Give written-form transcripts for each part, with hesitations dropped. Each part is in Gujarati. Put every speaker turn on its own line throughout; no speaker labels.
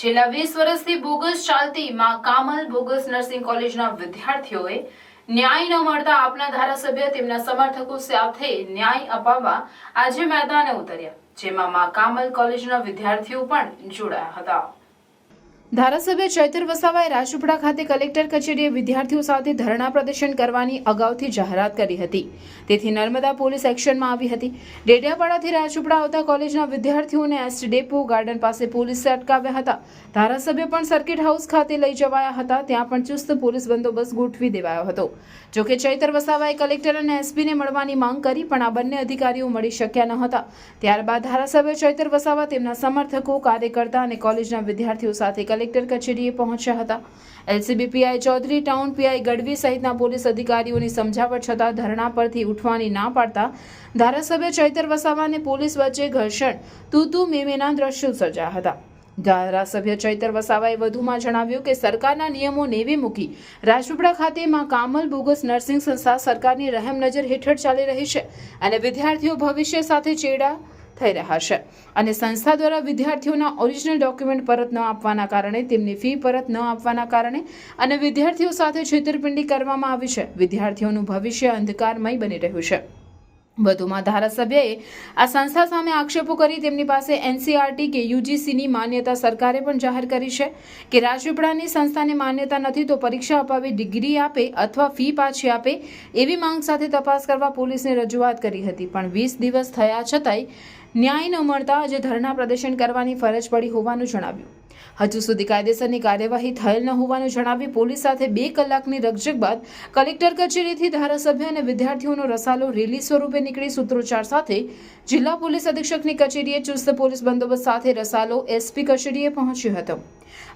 છેલ્લા 20 વર્ષથી બોગસ ચાલતી માં કામલ બોગસ નર્સિંગ કોલેજના વિદ્યાર્થીઓએ ન્યાય ન મળતા આપના ધારાસભ્ય તેમના સમર્થકો સાથે ન્યાય અપાવવા આજે મેદાને ઉતર્યા, જેમાં માં કામલ કોલેજના વિદ્યાર્થીઓ પણ જોડાયા હતા। ધારાસભ્ય ચૈતર વસાવાએ રાજપીપળા ખાતે કલેક્ટર કચેરીએ વિદ્યાર્થીઓ સાથે ધરણા પ્રદર્શન કરવાની અગાઉથી જાહેરાત કરી હતી, તેથી નર્મદા પોલીસ એક્શનમાં આવી હતી। ડેડિયાપાડાથી રાજપીપળા આવતા કોલેજના વિદ્યાર્થીઓને એસટી ડેપો ગાર્ડન પાસે પોલીસે અટકાવ્યા હતા। ધારાસભ્ય પણ સર્કિટ હાઉસ ખાતે લઈ જવાયા હતા, ત્યાં પણ ચુસ્ત પોલીસ બંદોબસ્ત ગોઠવી દેવાયો હતો। જોકે ચૈતર વસાવાએ કલેક્ટર અને એસપીને મળવાની માંગ કરી, પણ આ બંને અધિકારીઓ મળી શક્યા ન હતા। ત્યારબાદ ધારાસભ્ય ચૈતર વસાવા તેમના સમર્થકો, કાર્યકર્તા અને કોલેજના વિદ્યાર્થીઓ સાથે કલેક્ટર કચેરીએ પહોંચ્યા હતા। LCB PI Chaudhary, town PI Gadhvi સહિતના પોલીસ અધિકારીઓની સમજાવટ છતાં ધરણા પરથી ઉઠવાની ના પાડતા ધારાસભ્ય ચૈતર વસાવા અને પોલીસ વચ્ચે ઘર્ષણ, તું મેમેના દ્રશ્યો સર્જાયા હતા। ધારાસભ્ય ચૈતર વસાવાએ વધુમાં જણાવ્યું કે સરકારના નિયમો નેવે મૂકી રાજપીપળા ખાતે માં કામલ બોગસ નર્સિંગ સંસ્થા સરકારની રહેમ નજર હેઠળ ચાલી રહી છે અને વિદ્યાર્થીઓ ભવિષ્ય સાથે ચેડા થઈ રહ્યા છે અને સંસ્થા દ્વારા વિદ્યાર્થીઓના ઓરિજિનલ ડોક્યુમેન્ટ પરત ન આપવાના કારણે, તેમની ફી પરત ન આપવાના કારણે અને વિદ્યાર્થીઓ સાથે છેતરપિંડી કરવામાં આવી છે। વિદ્યાર્થીઓનું ભવિષ્ય અંધકારમય બની રહ્યું છે। વધુમાં ધારાસભ્યએ આ સંસ્થા સામે આક્ષેપો કરી તેમની પાસે એનસીઆરટી કે યુજીસીની માન્યતા સરકારે પણ જાહેર કરી છે કે રાજપીપળાની સંસ્થાને માન્યતા નથી તો પરીક્ષા અપાવી ડિગ્રી આપે અથવા ફી પાછી આપે, એવી માંગ સાથે તપાસ કરવા પોલીસને રજૂઆત કરી હતી, પણ 20 દિવસ થયા છતાંય ન્યાય ન મળતા આજે ધરણા પ્રદર્શન કરવાની ફરજ પડી હોવાનું જણાવ્યું। હજુ સુધી કાયદેસરની કાર્યવાહી થયેલ ન હોવાનું જણાવી પોલીસ સાથે 2 કલાકની રકઝક બાદ કલેક્ટર કચેરીથી ધારાસભ્ય અને વિદ્યાર્થીઓનો રસાલો રેલી સ્વરૂપે નીકળી સૂત્રોચ્ચાર સાથે જિલ્લા પોલીસ અધિક્ષકની કચેરીએ ચુસ્ત પોલીસ બંદોબસ્ત સાથે રસાલો એસપી કચેરીએ પહોંચ્યો હતો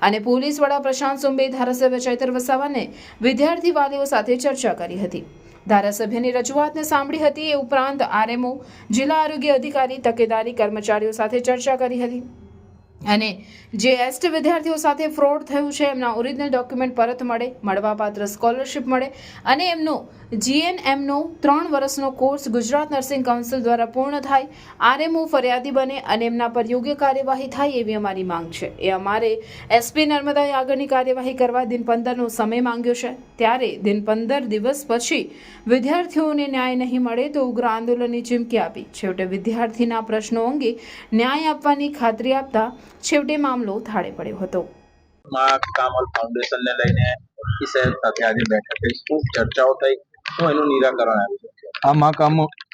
અને પોલીસ વડા પ્રશાંત સુંબે, ધારાસભ્ય ચૈતર વસાવાને વિદ્યાર્થી વાલીઓ સાથે ચર્ચા કરી હતી। ધારાસભ્યની રજૂઆતને સાંભળી હતી। એ ઉપરાંત આરએમઓ, જિલ્લા આરોગ્ય અધિકારી, તકેદારી કર્મચારીઓ સાથે ચર્ચા કરી હતી અને જે એસટી વિદ્યાર્થીઓ સાથે ફ્રોડ થયું છે એમના ઓરિજિનલ ડોક્યુમેન્ટ પરત મળે, મળવાપાત્ર સ્કોલરશિપ મળે અને એમનો જીએનએમનો 3 વર્ષનો કોર્સ ગુજરાત નર્સિંગ કાઉન્સિલ દ્વારા પૂર્ણ થાય, આરએમઓ ફરિયાદી બને અને એમના પર યોગ્ય કાર્યવાહી થાય એવી અમારી માંગ છે। એ અમારે એસપી નર્મદાએ આગળની કાર્યવાહી કરવા દિન 15નો સમય માંગ્યો છે, ત્યારે દિન 15 દિવસ પછી વિદ્યાર્થીઓને ન્યાય નહીં મળે તો ઉગ્ર આંદોલનની ચીમકી આપી। છેવટે વિદ્યાર્થીના પ્રશ્નો અંગે ન્યાય આપવાની ખાતરી આપતા છેવટે મામલો થાળે પડ્યો હતો।
માં કામલ ફાઉન્ડેશનને લઈને એસપી સાહેબ સાથે આજે બેઠક થઈ, શું ચર્ચાઓ થઈ, શું એનું નિરાકરણ આવ્યું છે?
આ માં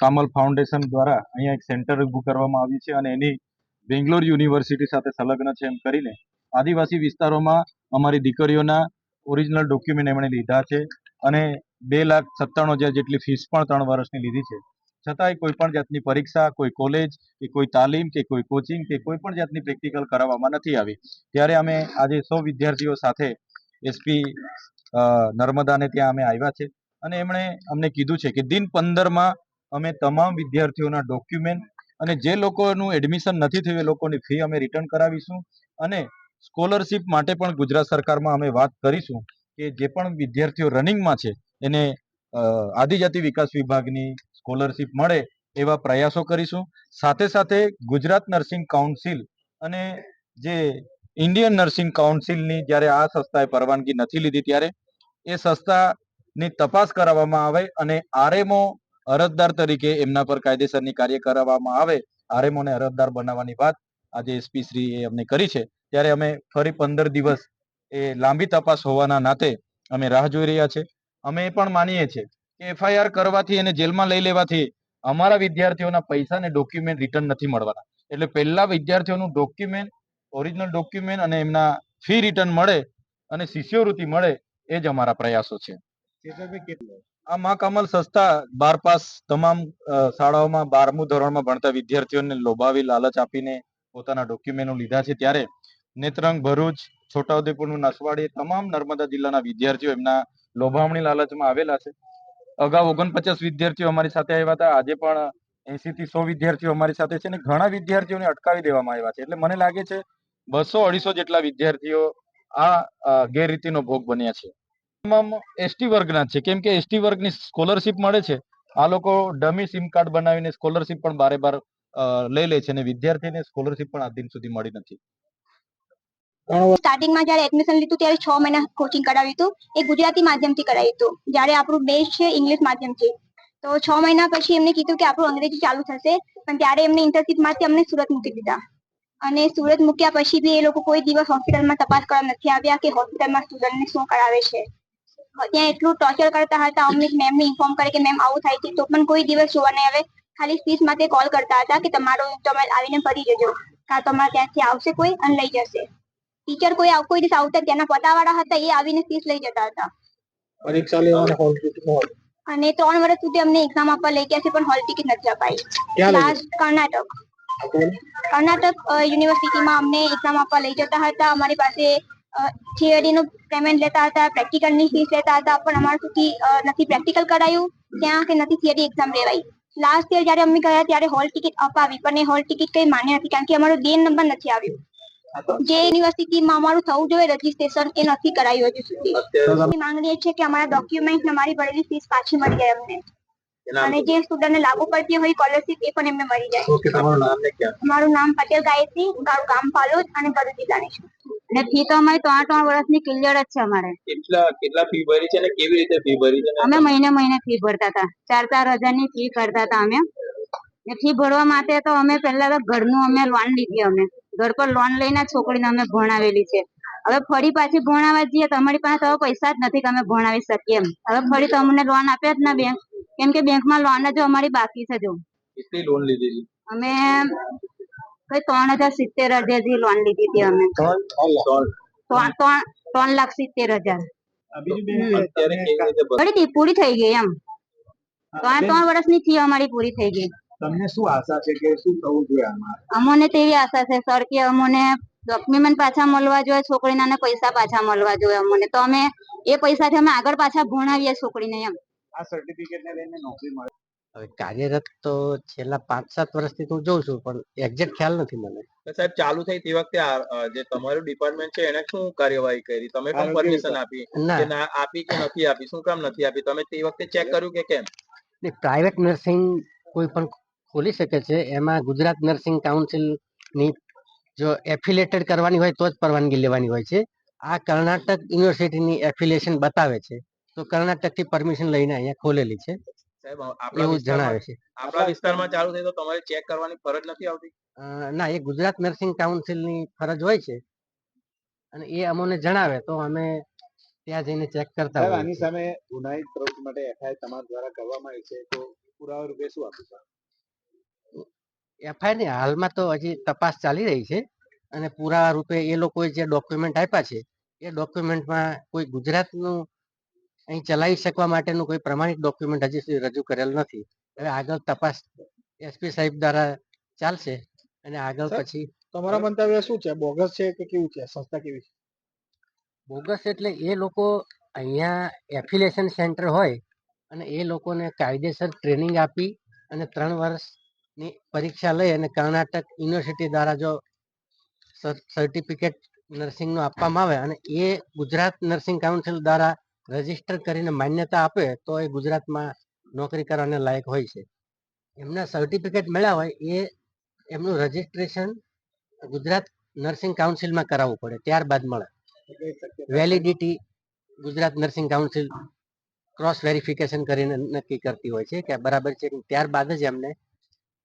કામલ ફાઉન્ડેશન દ્વારા અહીંયા એક સેન્ટર ઊભું કરવામાં આવ્યું છે અને એની બેંગ્લોર યુનિવર્સિટી સાથે સંલગ્ન છે એમ કરીને આદિવાસી વિસ્તારોમાં અમારી દીકરીઓના ઓરિજિનલ ડોક્યુમેન્ટ એમણે લીધા છે અને 2,97,000 જેટલી ફીસ પણ 3 વર્ષની લીધી છે, છતાંય કોઈ પણ જાતની પરીક્ષા, કોઈ કોલેજ કે કોઈ તાલીમ કે કોઈ કોચિંગ કે કોઈ પણ જાતની પ્રેક્ટિકલ કરાવવામાં નથી આવી। ત્યારે અમે આજે 100 વિદ્યાર્થીઓ સાથે એસપી નર્મદાને ત્યાં અમે આવ્યા છે અને એમણે અમને કીધું છે કે દિન 15માં અમે તમામ વિદ્યાર્થીઓના ડોક્યુમેન્ટ અને જે લોકોનું એડમિશન નથી થયું એ લોકોની ફી અમે રિટર્ન કરાવીશું અને સ્કોલરશિપ માટે પણ ગુજરાત સરકારમાં અમે વાત કરીશું કે જે પણ વિદ્યાર્થીઓ રનિંગમાં છે એને આદિજાતિ વિકાસ વિભાગની સ્કોલરશિપ મળે એવા પ્રયાસો કરીશું। સાથે સાથે ગુજરાત નર્સિંગ કાઉન્સિલ અને જે ઇન્ડિયન નર્સિંગ કાઉન્સિલની જ્યારે આ સંસ્થાએ પરવાનગી નથી લીધી ત્યારે એ સંસ્થાની તપાસ કરાવવામાં આવે અને આરએમઓ અરજદાર તરીકે એમના પર કાયદેસરની કાર્ય કરવામાં આવે। આરએમઓને અરજદાર બનાવવાની વાત આજે એસપી શ્રીએ અમને કરી છે, ત્યારે અમે ફરી 15 દિવસ એ લાંબી તપાસ હોવાના નાતે અમે રાહ જોઈ રહ્યા છે। અમે એ પણ માનીએ છીએ કે એફઆઈઆર કરવાથી અને જેલમાં લઈ લેવાથી અમારા વિદ્યાર્થીઓના પૈસા અને ડોક્યુમેન્ટ રિટર્ન નથી મળવાના, એટલે પહેલા વિદ્યાર્થીઓનું ડોક્યુમેન્ટ, ઓરિજિનલ ડોક્યુમેન્ટ અને એમના ફી રિટર્ન મળે અને શિષ્યવૃત્તિ મળે એ જ અમારા પ્રયાસો છે। આ માં કામલ સંસ્થા 12 પાસ તમામ શાળાઓમાં 12મું ધોરણમાં ભણતા વિદ્યાર્થીઓને લોભાવી લાલચ આપીને પોતાના ડોક્યુમેન્ટો લીધા છે, ત્યારે નેત્રંગ, ભરૂચ, છોટાઉદેપુરનું નસવાડી તમામ નર્મદા જિલ્લાના વિદ્યાર્થીઓ એમના લોભામણી લાલચમાં આવેલા છે। અગાઉ 49 વિદ્યાર્થીઓ અમારી સાથે આવ્યા હતા, આજે પણ 80 થી 100 વિદ્યાર્થીઓ અમારી સાથે છે અને ઘણા વિદ્યાર્થીઓને અટકાવી દેવામાં આવ્યા છે, એટલે મને લાગે છે 200-250 જેટલા વિદ્યાર્થીઓ આ ગેરરીતિનો ભોગ બન્યા છે। તમામ એસટી વર્ગના છે, કેમ કે એસટી વર્ગની સ્કોલરશિપ મળે છે, આ લોકો ડમી સિમ કાર્ડ બનાવીને સ્કોલરશિપ પણ બારે બાર લઈ લે છે અને વિદ્યાર્થીને સ્કોલરશિપ પણ આજ દિન સુધી મળી નથી।
સ્ટાર્ટિંગમાં જ્યારે એડમિશન લીધું ત્યારે 6 મહિના કોચિંગ કરાવ્યું હતું. એ ગુજરાતી માધ્યમથી કરાવ્યું હતું. જ્યારે આપણું બેઝ છે ઇંગ્લિશ માધ્યમથી. તો 6 મહિના પછી એમને કીધું કે આપણું અંગ્રેજી ચાલુ થશે, પણ ત્યારે એમને ઇન્ટર્નશીપમાંથી અમને સુરત મૂકી દીધા. અને સુરત મૂક્યા પછી બી એ લોકો કોઈ દિવસ હોસ્પિટલમાં તપાસ કરવા નથી આવ્યા કે હોસ્પિટલમાં સ્ટુડન્ટને શું કરાવે છે. ત્યાં એટલું ટોર્ચર કરતા હતા. અમને મેમને ઇન્ફોર્મ કરે કે મેમ આવું થાય છે, તો પણ કોઈ દિવસ જોવા નહીં આવે. ખાલી ફીસ માટે કોલ કરતા હતા કે તમારો તમે આવીને ભરી જજો, કાં તમારે ત્યાંથી આવશે કોઈ અને લઈ જશે. ટીચર કોઈ દિવસ આવતા ત્યાંના પતાવાળા હતા, એ આવીને ફીસ લઈ જતા હતા.
પરીક્ષા લેવાનો હોલ ટિકિટ હોય
અને 3 વર્ષ સુધી અમને એક્ઝામ આપવા લઈ ગયા છે, પણ હોલ ટિકિટ નથી અપાઈ. લાસ્ટ કર્ણાટક યુનિવર્સિટીમાં અમને એક્ઝામ આપવા લઈ જતા હતા. અમારી પાસે થિયરીનું પેમેન્ટ લેતા હતા, પ્રેક્ટિકલની ફીસ લેતા હતા, પણ અમારાથી નથી પ્રેક્ટિકલ કરાયું ત્યાં કે નથી થિયરી એક્ઝામ લેવાઈ. લાસ્ટ યર જ્યારે અમે ગયા ત્યારે હોલ ટિકિટ અપાવી, પણ એ હોલ ટિકિટ કઈ માન્ય નથી, કારણ કે અમારો DN નંબર નથી આવ્યો. જે યુનિવર્સિટીમાં અમારું થવું જોઈએ રજીસ્ટ્રેશન, એ નથી કરાયું હજુ સુધી. માંગણી એ છે કે અમારા ડોક્યુમેન્ટ ને અમારી ભરેલી ફીસ પાછી મળી જાય અમને, અને જે સ્ટુડન્ટને લાગુ પડતી હોય સ્કોલરશીપ એ પણ એમને મળી જાય. મારું નામ પટેલ ગાયત્રી, મારું ગામ પાલોદ અને ભરૂચ જિલ્લાની છું. અને ફી તો અમારી 3 વર્ષની ક્લિયર જ છે. અમારે
કેટલા ફી ભરી છે અને કેવી રીતે ફી ભરી છે?
અમે મહિને ફી ભરતા હતા. 4,000 ની ફી ભરતા હતા અમે. ફી ભરવા માટે તો અમે પહેલા તો ઘરનું અમે લોન લીધી. અમે ઘર પર લોન લઈને છોકરીને અમે ભણાવેલી છે. હવે ફરી પાછી ભણાવવા જઈએ તો અમારી પાસે તો પૈસા જ નથી કે અમે ભણાવી શકીએ એમ. હવે ફરી તો અમને લોન આપે જ ના બેંક, કેમ કે બેંકમાં લોન જ અમારી બાકી છે. જો
કેટલી લોન લીધી?
અમે કઈ 3,70,000 જેવી લોન લીધી હતી અમે. 3,70,000 પૂરી થઈ ગઈ એમ. 3 વર્ષની ફી અમારી પૂરી થઈ ગઈ.
તમને શું આશા છે કે શું થવું જોઈએ આમાં?
અમને તેવી આશા છે સર કે અમને ડોક્યુમેન્ટ પાછા મળવા જોઈએ, છોકરીના પૈસા પાછા મળવા જોઈએ અમને, તો અમે એ પૈસાથી અમે આગળ પાછા ભણાવીએ છોકરીને એમ.
આ સર્ટિફિકેટને લઈને નોકરી મળે?
હવે કાર્યરત તો છેલ્લા 5-7 વર્ષથી હું જોઉં છું, પણ એક્ઝેક્ટ ખ્યાલ નથી મને.
સાહેબ, ચાલુ થઈ તે વખતે જે તમારું ડિપાર્ટમેન્ટ છે એને શું કાર્યવાહી કરી? તમે પણ પરમિશન આપી કે ના આપી કે નથી આપી? શું કામ નથી આપી? તમે તે વખતે ચેક કર્યું કે કેમ?
પ્રાઇવેટ નર્સિંગ કોઈ પણ ખોલી શકે છે. એમાં ગુજરાત નર્સિંગ કાઉન્સિલની જો એફિલેટેડ કરવાની હોય તો જ પરવાનગી લેવાની હોય છે. આ કર્ણાટક યુનિવર્સિટીની એફિલિએશન બતાવે છે, તો કર્ણાટકથી પરમિશન લઈને અહીંયા ખોલેલી છે એવું જણાવે છે.
આપણા વિસ્તારમાં ચાલુ થઈ તો તમારે ચેક કરવાની ફરજ નથી આવતી?
ના, એ ગુજરાત નર્સિંગ કાઉન્સિલની ફરજ હોય છે, અને એ અમને જણાવે તો અમે ત્યાં જઈને ચેક કરતા હોઈએ.
આની સામે ગુનાહિત પ્રવૃત્તિ માટે FIR તમારા દ્વારા કરવામાં આવી છે, તો પુરાવા રૂપે શું આપીશું?
FIR ની હાલમાં તો હજી તપાસ ચાલી રહી છે, અને પુરાવા રૂપે એ લોકોએ જે ડોક્યુમેન્ટ આપ્યા છે એ ડોક્યુમેન્ટમાં કોઈ ગુજરાતનું અહીં ચલાવી શકવા માટેનું કોઈ પ્રમાણિત ડોક્યુમેન્ટ હજી સુધી રજૂ કરેલ નથી. હવે આગળ તપાસ SP સાહેબ દ્વારા ચાલશે, અને આગળ પછી.
તમારા મંતવ્ય શું છે? બોગસ છે કે કેવું છે? સંસ્થા કેવી છે?
બોગસ એટલે એ લોકો અહીંયા એફિલિએશન સેન્ટર હોય અને એ લોકોને કાયદેસર ટ્રેનિંગ આપી અને 3 વર્ષની પરીક્ષા લઈ અને કર્ણાટક યુનિવર્સિટી દ્વારા જો સર્ટિફિકેટ નર્સિંગનું આપવામાં આવે અને એ ગુજરાત નર્સિંગ કાઉન્સિલ દ્વારા રજીસ્ટર કરીને માન્યતા આપે તો એ ગુજરાતમાં નોકરી કરવાને લાયક હોય છે. એમના સર્ટિફિકેટ મળ્યા હોય એ એમનું રજીસ્ટ્રેશન ગુજરાત નર્સિંગ કાઉન્સિલમાં કરાવવું પડે, ત્યારબાદ મળે. Validity Gujarat nursing council cross verification કરીને નક્કી કરતી હોય છે કે બરાબર છે, ત્યારબાદ જ એમને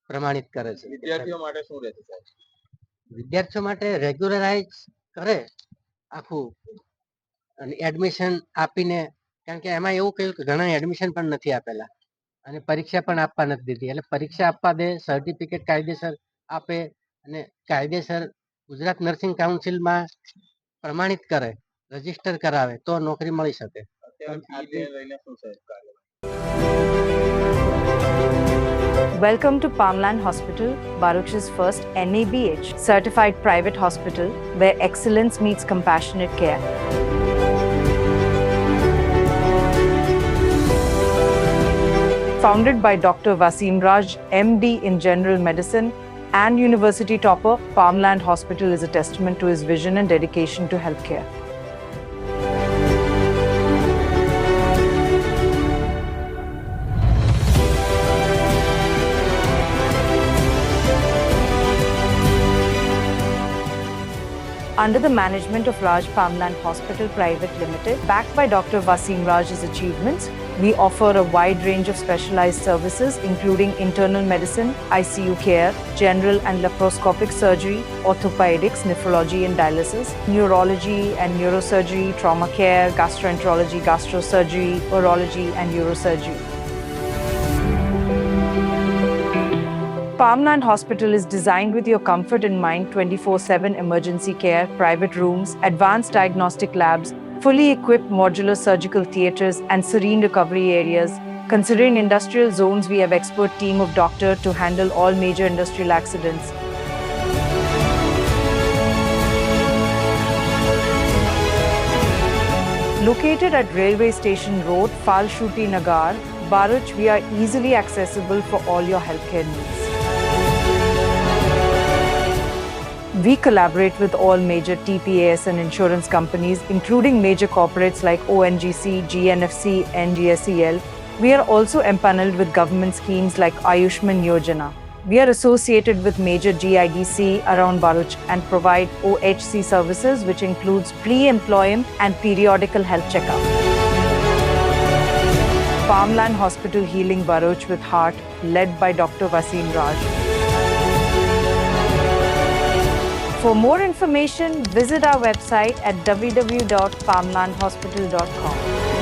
પ્રમાણિત કરે છે.
વિદ્યાર્થીઓ માટે શું રહેશે સાહેબ?
વિદ્યાર્થીઓ માટે રેગ્યુલરાઇઝ કરે આખું, અને એડમિશન આપીને, કારણ કે એમાં એવું કહ્યું કે ઘણા એડમિશન પણ નથી આપેલા અને પરીક્ષા પણ આપવા નથી દીધી. એટલે પરીક્ષા આપવા દે, સર્ટિફિકેટ કાયદેસર આપે અને કાયદેસર ગુજરાત નર્સિંગ કાઉન્સિલમાં પ્રમાણિત કરે, રજીસ્ટર કરાવે તો નોકરી મળી શકે.
Welcome to Palmland Hospital, Baruch's first NABH certified private hospital where excellence meets compassionate care. Founded by Dr. Wasim Raj, MD in General Medicine and University topper, Palmland Hospital is a testament to his vision and dedication to healthcare. under the management of Raj Palmland Hospital Private Limited. Backed by Dr. Wasim Raj's achievements, we offer a wide range of specialized services including internal medicine, ICU care, general and laparoscopic surgery, orthopedics, nephrology and dialysis, neurology and neurosurgery, trauma care, gastroenterology, gastrosurgery, urology and neurosurgery. Palmland Hospital is designed with your comfort in mind. 24/7 emergency care, private rooms, advanced diagnostic labs, fully equipped modular surgical theatres and serene recovery areas. Considering industrial zones, we have expert team of doctors to handle all major industrial accidents. Located at Railway Station Road, Falshuti Nagar, Bharuch, we are easily accessible for all your healthcare needs. We collaborate with all major TPAS and insurance companies, including major corporates like ONGC, GNFC, and GSEL. We are also empaneled with government schemes like Ayushman Yojana. We are associated with major GIDC around Bharuch and provide OHC services, which includes pre-employment and periodical health checkup. Palmland Hospital Healing Bharuch with Heart, led by Dr. Wasim Raj. For more information, visit our website at www.palmlandhospital.com.